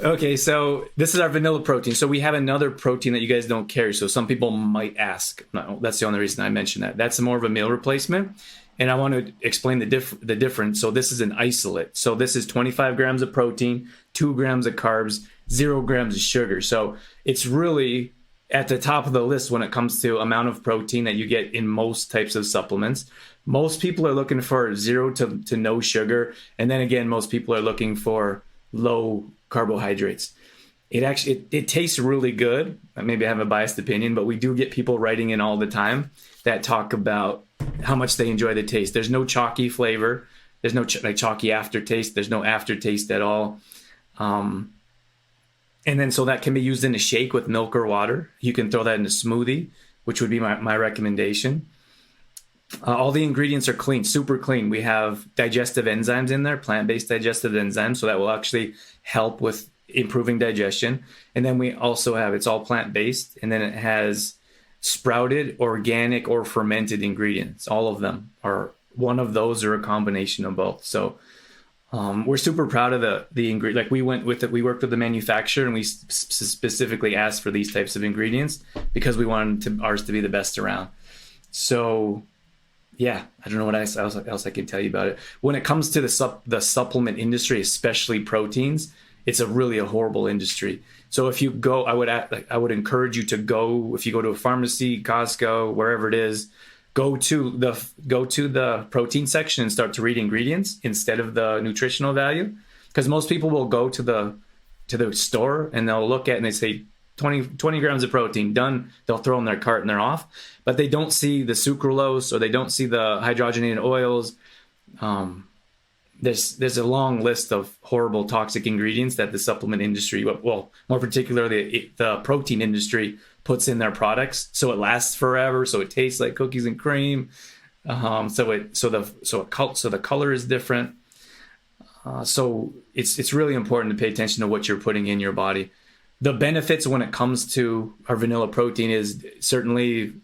Okay, so this is our vanilla protein. So we have another protein that you guys don't carry. So some people might ask. No, that's the only reason I mentioned that. That's more of a meal replacement. And I want to explain the difference. So this is an isolate. So this is 25 grams of protein, 2 grams of carbs, 0 grams of sugar. So it's really at the top of the list when it comes to amount of protein that you get in most types of supplements. Most people are looking for 0 to no sugar. And then again, most people are looking for low carbohydrates. It tastes really good. Maybe I have a biased opinion, but we do get people writing in all the time that talk about how much they enjoy the taste. There's no chalky flavor. There's no like chalky aftertaste. There's no aftertaste at all. And then so that can be used in a shake with milk or water. You can throw that in a smoothie, which would be my recommendation. All the ingredients are clean, super clean. We have digestive enzymes in there, plant-based digestive enzymes, so that will actually help with improving digestion. And then we also have, it's all plant-based, and then it has sprouted, organic, or fermented ingredients. All of them are one of those or a combination of both. So we're super proud of the ingredient. Like we worked with the manufacturer, and we specifically asked for these types of ingredients because we wanted ours to be the best around. So yeah, I don't know what else I can tell you about it. When it comes to the supplement industry, especially proteins, it's really a horrible industry. So if you go, I would encourage you to go, if you go to a pharmacy, Costco, wherever it is, go to the protein section and start to read ingredients instead of the nutritional value. Because most people will go to the store and they'll look at it and they say 20 grams of protein, done. They'll throw in their cart and they're off. But they don't see the sucralose or they don't see the hydrogenated oils. There's a long list of horrible toxic ingredients that the supplement industry, well, more particularly the protein industry, puts in their products, so it lasts forever, so it tastes like cookies and cream, so the color is different. So it's really important to pay attention to what you're putting in your body. The benefits when it comes to our vanilla protein is certainly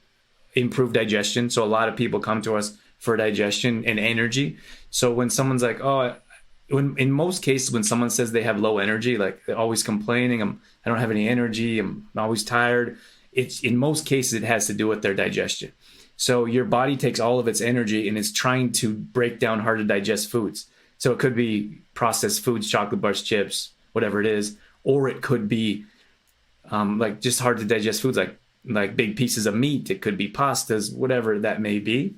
improved digestion. So a lot of people come to us for digestion and energy. So when someone's like, in most cases, when someone says they have low energy, like they're always complaining, I don't have any energy, I'm always tired. In most cases, it has to do with their digestion. So your body takes all of its energy and is trying to break down hard to digest foods. So it could be processed foods, chocolate bars, chips, whatever it is, or it could be like just hard to digest foods like big pieces of meat. It could be pastas, whatever that may be.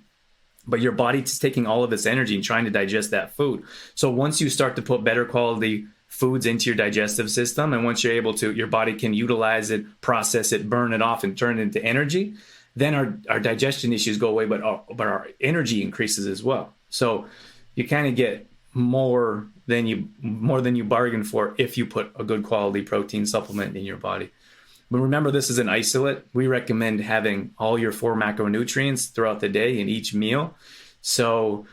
But your body is taking all of its energy and trying to digest that food. So once you start to put better quality foods into your digestive system, and once you're able to, your body can utilize it, process it, burn it off, and turn it into energy, then our digestion issues go away, but our energy increases as well. So you kind of get more than you bargained for if you put a good quality protein supplement in your body. But remember, this is an isolate. We recommend having all your 4 macronutrients throughout the day in each meal. So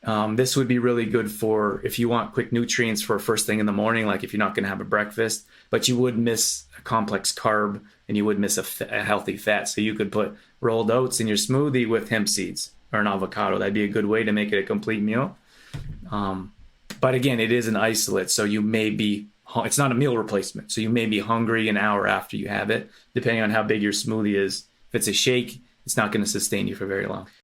this would be really good for if you want quick nutrients for first thing in the morning, like if you're not going to have a breakfast, but you would miss a complex carb and you would miss a healthy fat. So you could put rolled oats in your smoothie with hemp seeds or an avocado. That'd be a good way to make it a complete meal. But again, it is an isolate, so it's not a meal replacement. So you may be hungry an hour after you have it, depending on how big your smoothie is. If it's a shake, it's not going to sustain you for very long.